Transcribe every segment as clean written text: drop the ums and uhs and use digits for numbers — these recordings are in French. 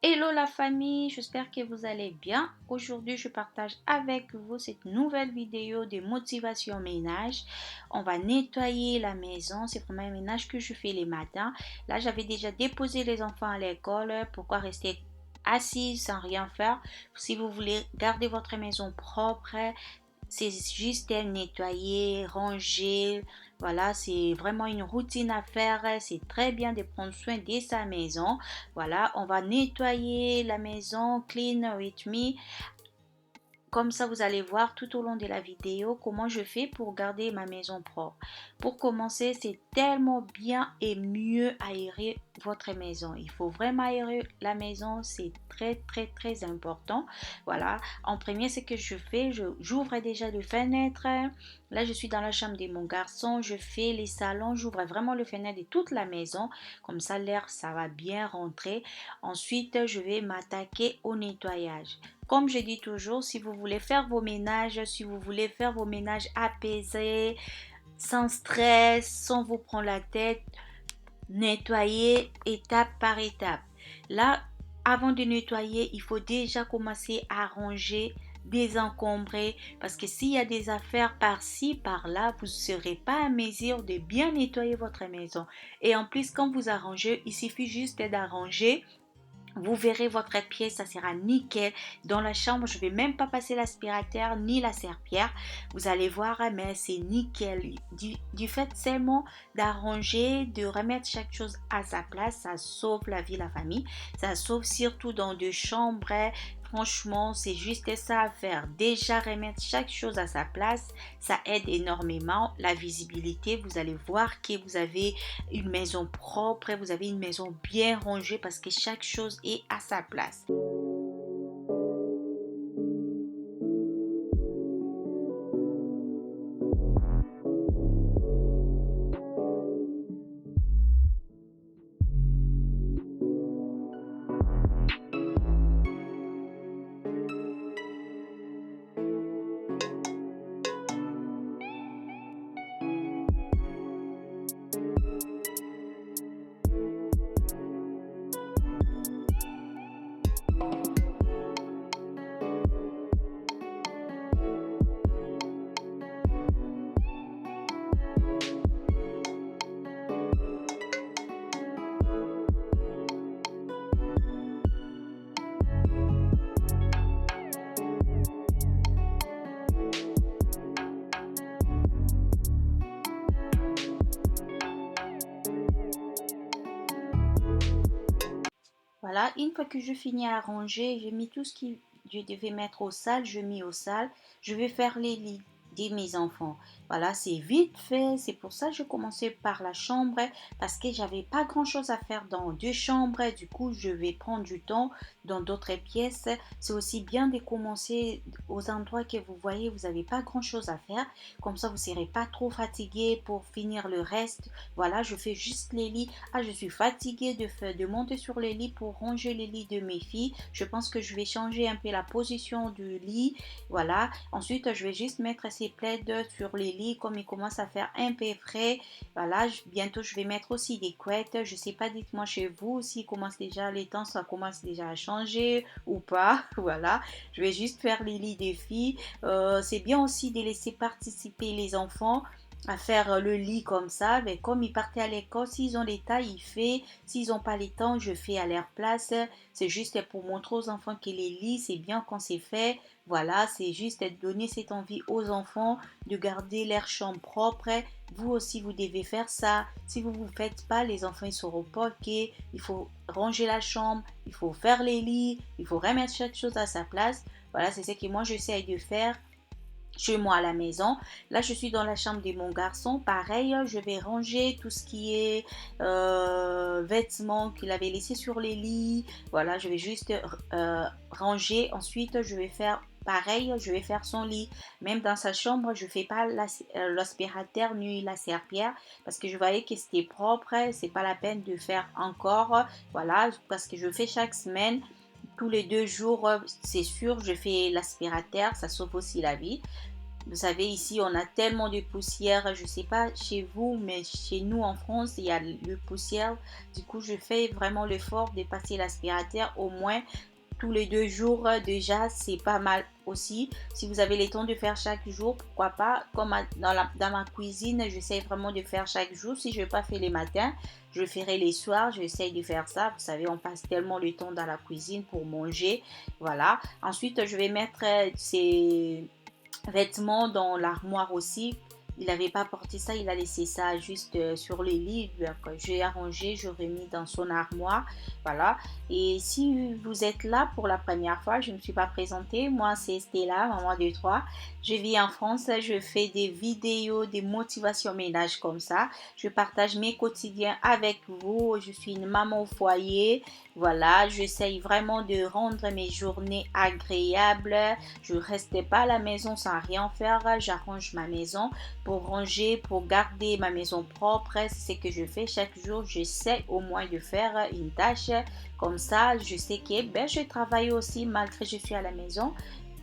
Hello la famille, j'espère que vous allez bien. Aujourd'hui, je partage avec vous cette nouvelle vidéo de motivation ménage. On va nettoyer la maison. C'est vraiment un ménage que je fais les matins. Là, j'avais déjà déposé les enfants à l'école. Pourquoi rester assis sans rien faire? Si vous voulez garder votre maison propre, c'est juste nettoyer, ranger. Voilà, c'est vraiment une routine à faire. C'est très bien de prendre soin de sa maison. Voilà, on va nettoyer la maison, clean with me. Comme ça, vous allez voir tout au long de la vidéo comment je fais pour garder ma maison propre. Pour commencer, c'est tellement bien et mieux aérer votre maison. Il faut vraiment aérer la maison, c'est très important. Voilà, en premier, ce que je fais, j'ouvre déjà les fenêtres. Là, je suis dans la chambre de mon garçon, je fais les salons, j'ouvre vraiment les fenêtres de toute la maison. Comme ça, l'air, ça va bien rentrer. Ensuite, je vais m'attaquer au nettoyage. Comme je dis toujours, si vous voulez faire vos ménages, si vous voulez faire vos ménages apaisés, sans stress, sans vous prendre la tête, nettoyez étape par étape. Là, avant de nettoyer, il faut déjà commencer à ranger, désencombrer, parce que s'il y a des affaires par-ci, par-là, vous ne serez pas à mesure de bien nettoyer votre maison. Et en plus, quand vous arrangez, il suffit juste d'arranger. Vous verrez votre pièce, ça sera nickel. Dans la chambre, je ne vais même pas passer l'aspirateur ni la serpillère. Vous allez voir, mais c'est nickel. Du fait seulement d'arranger, de remettre chaque chose à sa place, ça sauve la vie, la famille. Ça sauve surtout dans deux chambres. Franchement, c'est juste ça à faire. Déjà remettre chaque chose à sa place, ça aide énormément. La visibilité, vous allez voir que vous avez une maison propre, vous avez une maison bien rangée parce que chaque chose est à sa place. Voilà, une fois que je finis à ranger, j'ai mis tout ce que je devais mettre au salle, je mets au salle. Je vais faire les lits de mes enfants. Voilà, c'est vite fait. C'est pour ça que je commençais par la chambre parce que j'avais pas grand-chose à faire dans deux chambres. Du coup, je vais prendre du temps dans d'autres pièces. C'est aussi bien de commencer aux endroits que vous voyez, vous n'avez pas grand-chose à faire. Comme ça, vous ne serez pas trop fatigué pour finir le reste. Voilà, je fais juste les lits. Ah, je suis fatiguée de monter sur les lits pour ranger les lits de mes filles. Je pense que je vais changer un peu la position du lit. Voilà. Ensuite, je vais juste mettre ces plaids sur les lits comme il commence à faire un peu frais. Voilà. Bientôt, je vais mettre aussi des couettes. Je sais pas, dites-moi chez vous si commence déjà les temps, ça commence déjà à changer ou pas. Voilà. Je vais juste faire les lits des filles. C'est bien aussi de laisser participer les enfants à faire le lit comme ça, mais comme ils partaient à l'école, s'ils ont les tailles, ils font, s'ils n'ont pas les temps, je fais à leur place, c'est juste pour montrer aux enfants que les lits, c'est bien quand c'est fait, voilà, c'est juste donner cette envie aux enfants de garder leur chambre propre, vous aussi vous devez faire ça, si vous ne vous faites pas, les enfants ils sauront pas qu'il faut ranger la chambre, il faut faire les lits, il faut remettre chaque chose à sa place, voilà, c'est ce que moi j'essaie de faire chez moi à la maison. Là, je suis dans la chambre de mon garçon. Pareil, je vais ranger tout ce qui est vêtements qu'il avait laissé sur les lits. Voilà, je vais juste ranger. Ensuite, je vais faire pareil, je vais faire son lit. Même dans sa chambre, je ne fais pas l'aspirateur ni la serpillère parce que je voyais que c'était propre. C'est pas la peine de faire encore. Voilà, parce que je fais chaque semaine. Tous les 2 jours, c'est sûr, je fais l'aspirateur, ça sauve aussi la vie. Vous savez, ici, on a tellement de poussière. Je ne sais pas chez vous, mais chez nous en France, il y a le poussière. Du coup, je fais vraiment l'effort de passer l'aspirateur au moins tous les 2 jours. Déjà, c'est pas mal aussi. Si vous avez le temps de faire chaque jour, pourquoi pas. Comme dans ma cuisine, j'essaie vraiment de faire chaque jour. Si je ne vais pas faire les matins, je ferai les soirs. J'essaie de faire ça. Vous savez, on passe tellement de temps dans la cuisine pour manger. Voilà. Ensuite, je vais mettre ces vêtements dans l'armoire aussi. Il n'avait pas porté ça, il a laissé ça juste sur le lit. Donc, j'ai arrangé, je remis dans son armoire. Voilà. Et si vous êtes là pour la première fois, je ne me suis pas présentée. Moi, c'est Stella, maman de trois. Je vis en France. Je fais des vidéos, des motivations ménage comme ça. Je partage mes quotidiens avec vous. Je suis une maman au foyer. Voilà. J'essaye vraiment de rendre mes journées agréables. Je ne reste pas à la maison sans rien faire. J'arrange ma maison pour ranger, pour garder ma maison propre. C'est ce que je fais chaque jour. J'essaie au moins de faire une tâche. Comme ça, je sais que je travaille aussi malgré que je suis à la maison.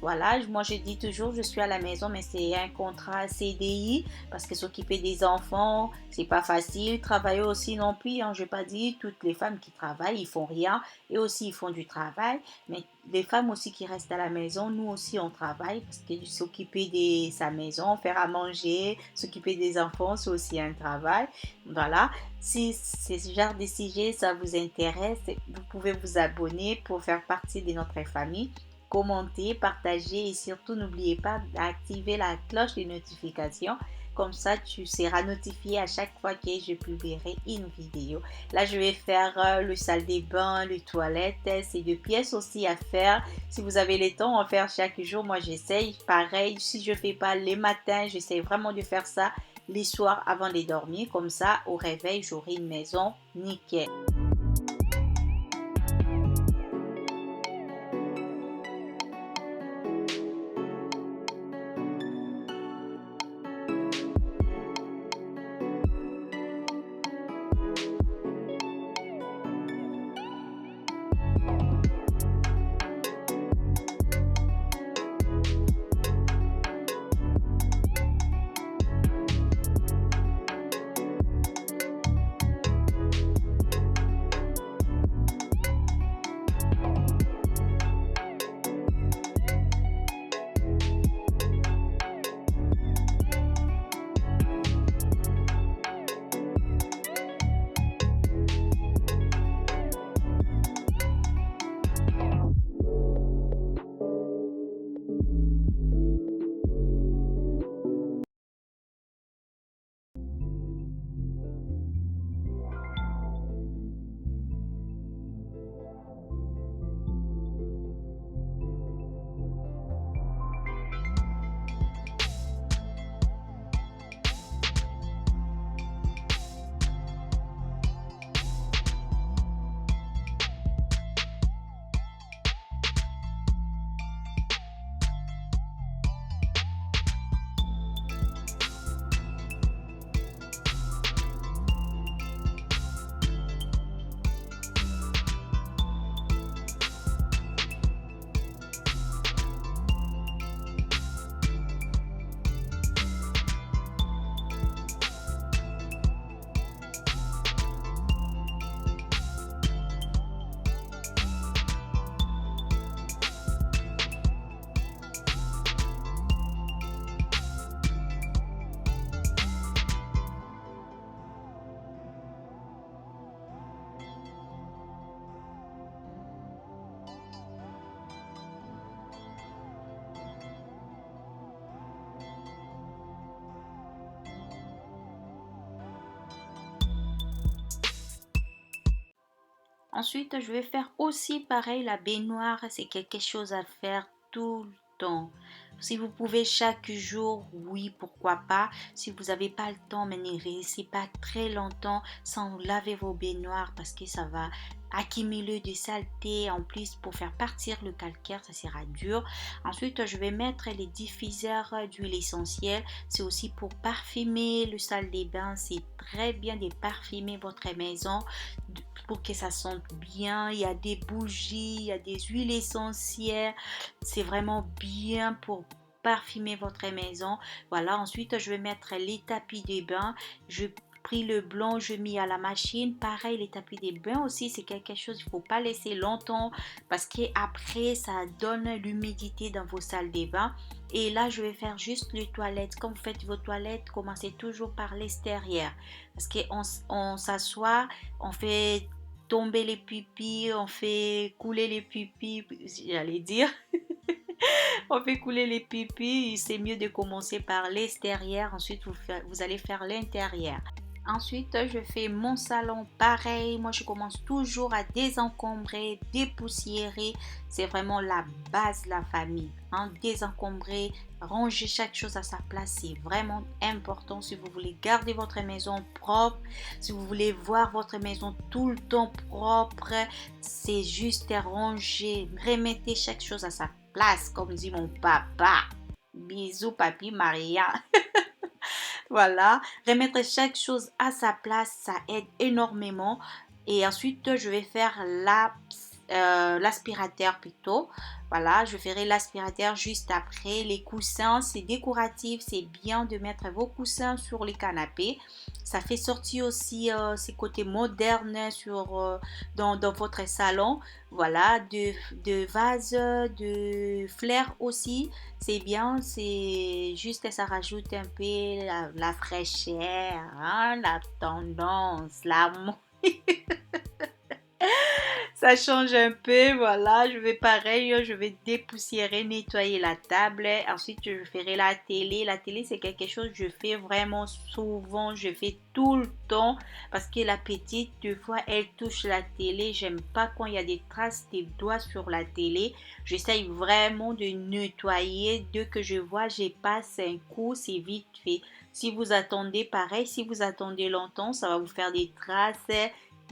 Voilà, moi je dis toujours je suis à la maison, mais c'est un contrat CDI parce que s'occuper des enfants, c'est pas facile. Travailler aussi non plus, hein, je vais pas dire toutes les femmes qui travaillent, ils font rien et aussi ils font du travail. Mais les femmes aussi qui restent à la maison, nous aussi on travaille parce que s'occuper de sa maison, faire à manger, s'occuper des enfants, c'est aussi un travail. Voilà, si ce genre de sujet ça vous intéresse, vous pouvez vous abonner pour faire partie de notre famille. Commentez, partagez et surtout n'oubliez pas d'activer la cloche de notification. Comme ça, tu seras notifié à chaque fois que je publierai une vidéo. Là, je vais faire le salle des bains, les toilettes. C'est 2 pièces aussi à faire. Si vous avez le temps, en faire chaque jour. Moi, j'essaye. Pareil, si je ne fais pas les matins, j'essaie vraiment de faire ça les soirs avant de dormir. Comme ça, au réveil, j'aurai une maison nickel. Ensuite, je vais faire aussi pareil, la baignoire, c'est quelque chose à faire tout le temps. Si vous pouvez chaque jour, oui, pourquoi pas. Si vous n'avez pas le temps, mais ne restez pas très longtemps sans laver vos baignoires parce que ça va accumuler des saletés. En plus, pour faire partir le calcaire, ça sera dur. Ensuite, je vais mettre les diffuseurs d'huile essentielle. C'est aussi pour parfumer le salle des bains. C'est très bien de parfumer votre maison pour que ça sente bien. Il y a des bougies, il y a des huiles essentielles. C'est vraiment bien pour parfumer votre maison. Voilà, ensuite je vais mettre les tapis de bain. Je pris le blanc, je mis à la machine. Pareil, les tapis de bain aussi, c'est quelque chose il ne faut pas laisser longtemps parce qu'après, ça donne l'humidité dans vos salles de bain. Et là, je vais faire juste les toilettes. Quand vous faites vos toilettes, commencez toujours par l'extérieur. Parce qu'on s'assoit, on fait tomber les pupilles, on fait couler les pupilles, j'allais dire. On fait couler les pupilles. C'est mieux de commencer par l'extérieur. Ensuite, vous allez faire l'intérieur. Ensuite, je fais mon salon pareil. Moi, je commence toujours à désencombrer, dépoussiérer. C'est vraiment la base de la famille. Hein. Désencombrer, ranger chaque chose à sa place, c'est vraiment important si vous voulez garder votre maison propre. Si vous voulez voir votre maison tout le temps propre, c'est juste ranger. Remettez chaque chose à sa place, comme dit mon papa. Bisous, papy Maria. Voilà, remettre chaque chose à sa place, ça aide énormément. Et ensuite, je vais faire l'aspirateur plutôt. Voilà, je ferai l'aspirateur juste après. Les coussins, c'est décoratif, c'est bien de mettre vos coussins sur les canapés. Ça fait sortir aussi ces côtés modernes dans votre salon. Voilà, de vases, de fleurs aussi. C'est bien, c'est juste, ça rajoute un peu la fraîcheur, hein, la tendance, l'amour. Ça change un peu, voilà, je vais pareil, je vais dépoussiérer, nettoyer la table. Ensuite, je ferai la télé. La télé, c'est quelque chose que je fais vraiment souvent, je fais tout le temps parce que la petite, deux fois, elle touche la télé. J'aime pas quand il y a des traces des doigts sur la télé. J'essaye vraiment de nettoyer. Dès que je vois, je passe un coup, c'est vite fait. Si vous attendez, pareil, si vous attendez longtemps, ça va vous faire des traces.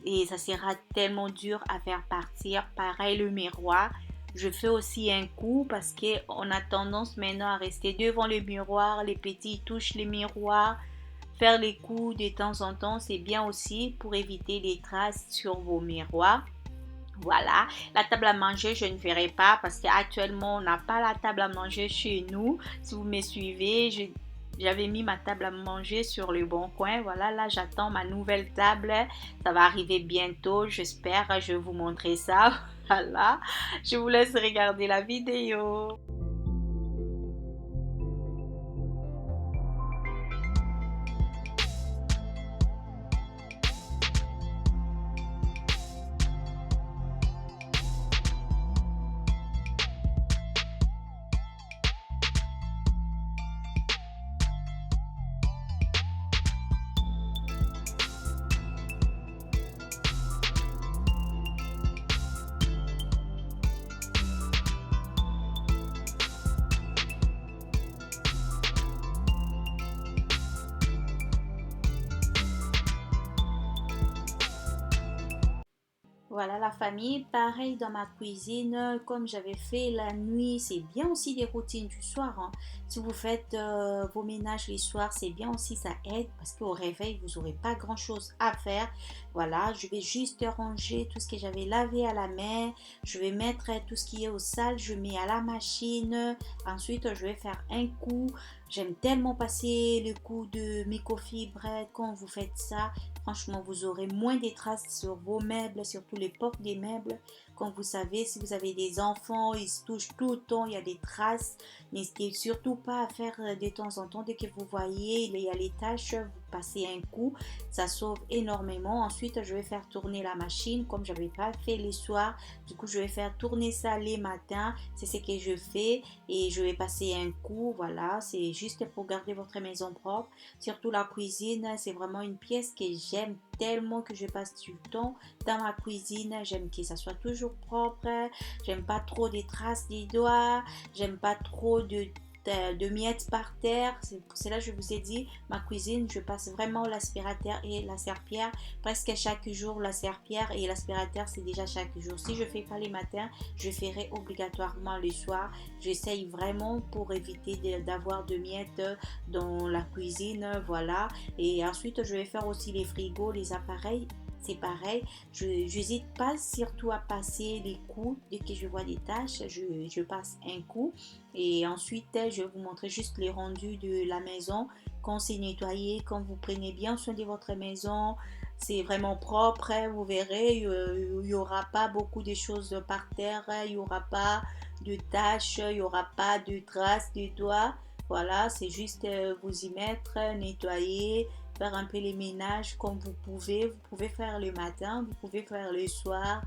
Et ça sera tellement dur à faire partir. Pareil, le miroir. Je fais aussi un coup parce qu'on a tendance maintenant à rester devant le miroir. Les petits touchent les miroirs. Faire les coups de temps en temps, c'est bien aussi pour éviter les traces sur vos miroirs. Voilà, la table à manger, je ne ferai pas parce qu'actuellement, on n'a pas la table à manger chez nous. Si vous me suivez, j'avais mis ma table à manger sur le bon coin. Voilà, là, j'attends ma nouvelle table. Ça va arriver bientôt, j'espère. Je vais vous montrer ça. Voilà, je vous laisse regarder la vidéo. Voilà la famille, pareil dans ma cuisine, comme j'avais fait la nuit, c'est bien aussi des routines du soir. Hein. Si vous faites vos ménages les soirs, c'est bien aussi, ça aide parce qu'au réveil, vous n'aurez pas grand-chose à faire. Voilà, je vais juste ranger tout ce que j'avais lavé à la main. Je vais mettre tout ce qui est au sale, je mets à la machine. Ensuite, je vais faire un coup. J'aime tellement passer le coup de microfibre quand vous faites ça. Franchement, vous aurez moins de traces sur vos meubles, surtout les portes des meubles. Comme vous savez, si vous avez des enfants, ils se touchent tout le temps, il y a des traces. N'hésitez surtout pas à faire de temps en temps. Dès que vous voyez, il y a les taches, vous passez un coup. Ça sauve énormément. Ensuite, je vais faire tourner la machine comme je n'avais pas fait les soirs. Du coup, je vais faire tourner ça les matins. C'est ce que je fais et je vais passer un coup. Voilà, c'est juste pour garder votre maison propre. Surtout la cuisine, c'est vraiment une pièce que j'aime tellement que je passe du temps dans ma cuisine. J'aime que ça soit toujours propre. J'aime pas trop des traces des doigts. J'aime pas trop de miettes par terre. C'est pour cela que je vous ai dit, ma cuisine, je passe vraiment l'aspirateur et la serpillière presque chaque jour. La serpillière et l'aspirateur, c'est déjà chaque jour. Si je fais pas les matins, je ferai obligatoirement le soir. J'essaye vraiment pour éviter d'avoir de miettes dans la cuisine. Voilà. Et ensuite, je vais faire aussi les frigos, les appareils c'est pareil. Je n'hésite pas surtout à passer les coups. Dès que je vois des tâches, je passe un coup. Et ensuite, je vais vous montrer juste les rendus de la maison. Quand c'est nettoyé, quand vous prenez bien soin de votre maison, c'est vraiment propre. Vous verrez, il n'y aura pas beaucoup de choses par terre. Il n'y aura pas de taches, il n'y aura pas de traces de doigts. Voilà, c'est juste vous y mettre, nettoyer, faire un peu les ménages comme vous pouvez. Vous pouvez faire le matin, vous pouvez faire le soir.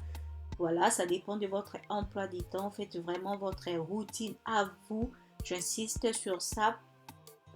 Voilà, ça dépend de votre emploi du temps. Faites vraiment votre routine à vous. J'insiste sur ça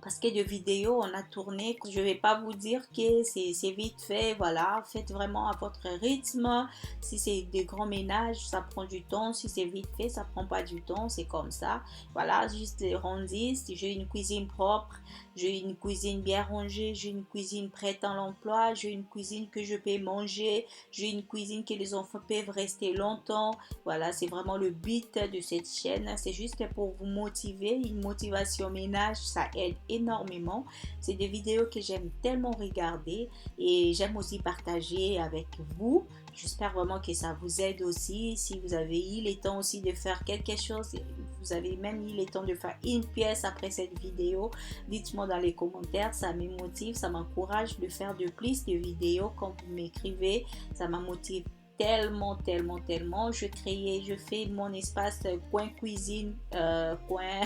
parce que de vidéos on a tourné, je vais pas vous dire que c'est vite fait, voilà, faites vraiment à votre rythme. Si c'est des grands ménages, ça prend du temps. Si c'est vite fait, ça prend pas du temps, c'est comme ça. Voilà, juste les rondis. J'ai une cuisine propre, j'ai une cuisine bien rangée, j'ai une cuisine prête à l'emploi, j'ai une cuisine que je peux manger, j'ai une cuisine que les enfants peuvent rester longtemps. Voilà, c'est vraiment le but de cette chaîne. C'est juste pour vous motiver. Une motivation ménage, ça aide énormément. C'est des vidéos que j'aime tellement regarder et j'aime aussi partager avec vous. J'espère vraiment que ça vous aide aussi. Si vous avez eu le temps aussi de faire quelque chose, vous avez même eu le temps de faire une pièce après cette vidéo, dites-moi dans les commentaires. Ça me motive, ça m'encourage de faire de plus de vidéos quand vous m'écrivez. Ça m'a motivé tellement. Je fais mon espace coin cuisine, coin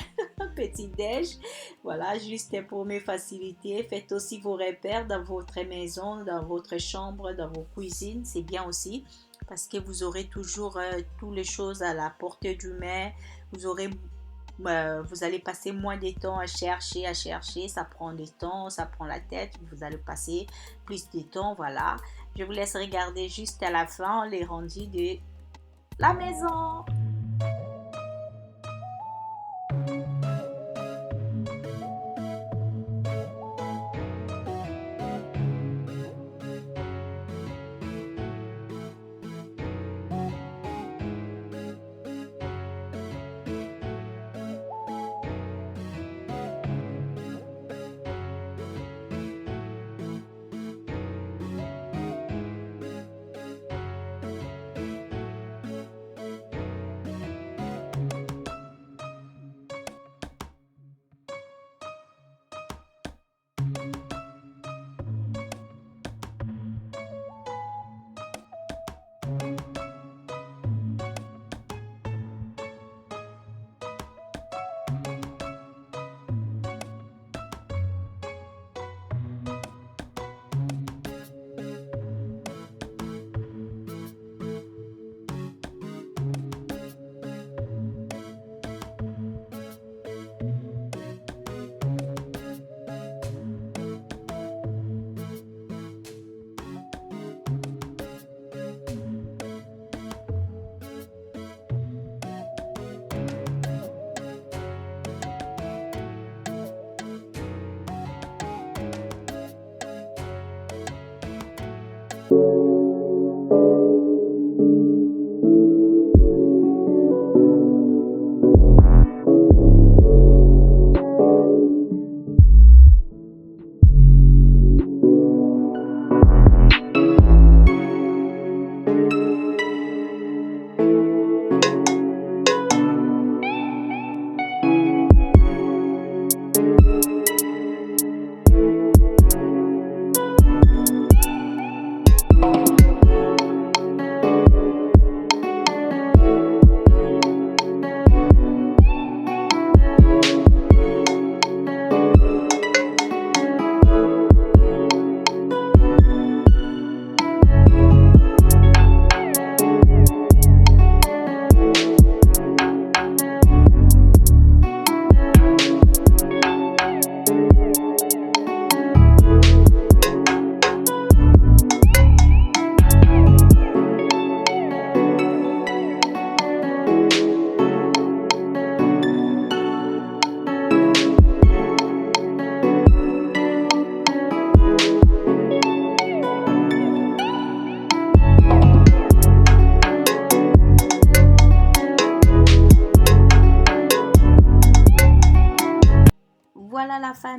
petit déj. Voilà, juste pour me faciliter. Faites aussi vos repères dans votre maison, dans votre chambre, dans vos cuisines. C'est bien aussi parce que vous aurez toujours toutes les choses à la portée du main. Vous aurez vous allez passer moins de temps à chercher, ça prend du temps, ça prend la tête, vous allez passer plus de temps, voilà. Je vous laisse regarder juste à la fin les rendus de la maison.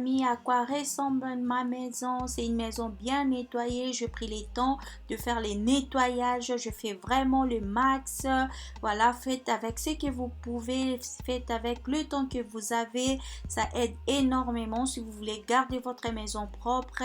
amis, à quoi ressemble ma maison. C'est une maison bien nettoyée. Je pris le temps de faire les nettoyages. Je fais vraiment le max. Voilà, faites avec ce que vous pouvez. Faites avec le temps que vous avez. Ça aide énormément si vous voulez garder votre maison propre.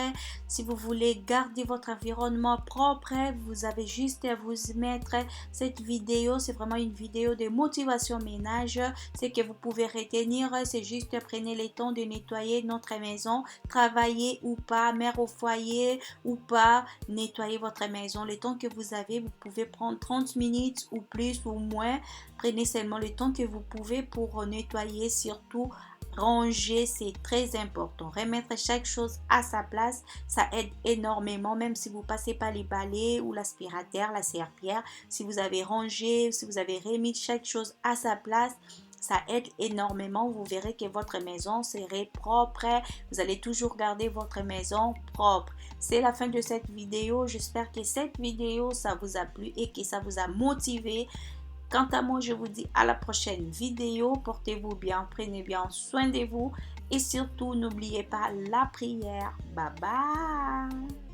Si vous voulez garder votre environnement propre, vous avez juste à vous mettre cette vidéo. C'est vraiment une vidéo de motivation ménage. Ce que vous pouvez retenir, c'est juste prenez le temps de nettoyer notre maison, travailler ou pas, mère au foyer ou pas, nettoyer votre maison. Le temps que vous avez, vous pouvez prendre 30 minutes ou plus ou moins. Prenez seulement le temps que vous pouvez pour nettoyer, surtout ranger, c'est très important. Remettre chaque chose à sa place, ça aide énormément, même si vous passez pas les balais ou l'aspirateur, la serpillière. Si vous avez rangé, si vous avez remis chaque chose à sa place, ça aide énormément. Vous verrez que votre maison serait propre. Vous allez toujours garder votre maison propre. C'est la fin de cette vidéo. J'espère que cette vidéo, ça vous a plu et que ça vous a motivé. Quant à moi, je vous dis à la prochaine vidéo. Portez-vous bien, prenez bien soin de vous et surtout, n'oubliez pas la prière. Bye bye.